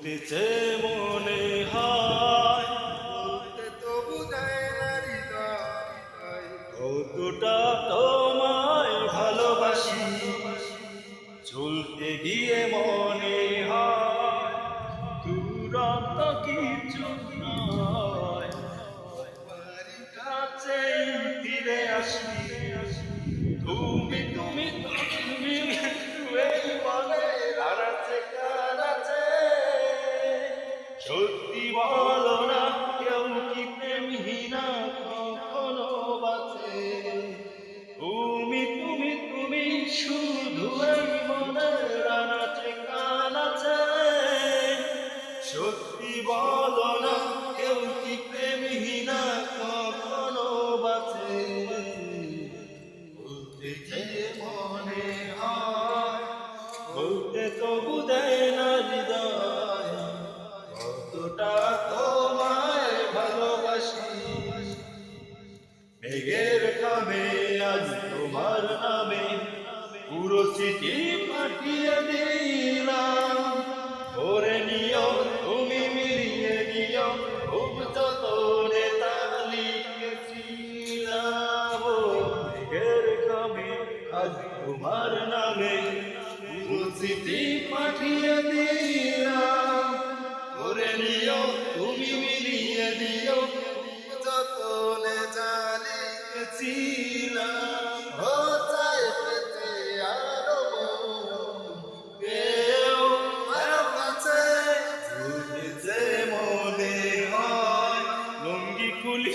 বলতেছে মনে হয় বলতে তো বুঝায় না হৃদয়, কতটা তোমায় ভালোবাসি, চলতে গিয়ে মনে হয় দূরত্ব কিছু নয়, বাড়ি কাছে ফিরে আসি। তুমি তুমি তুমি এই মনে হারাচ্ছে কারাচ্ছে, সত্যি বলো না কেউ কি প্রেমহীনা কখনো বাঁচে? তুমি তুমি তুমি শুধু এই মনে হারাচ্ছে কারাচ্ছে, সত্যি বলো না কেউ কি প্রেমহীনা কখনো বাঁচে? বলতে গিয়ে মনে হয়, বলতে তো বুঝায় না হৃদয়, কতটা তোমায় ভালোবাসি। মেঘের খামে আজ তোমার নামে পুরো চিঠি পাঠিয়ে দিলাম, করে নিও তুমি মিলিয়ে নিও, খুব যতনে তা লিখেছিলাম। ও মেঘের খামে আজ তোমার নামে পুরো চিঠি পাঠিয়ে দিলাম, করে নিও তুমি মিলিয়ে দিও, যতনে জানি ছিলাম। ও চাই পেতে আরো কেউ আমার কাছে বুঝেছে মনে হয় লুঙ্গি খুলি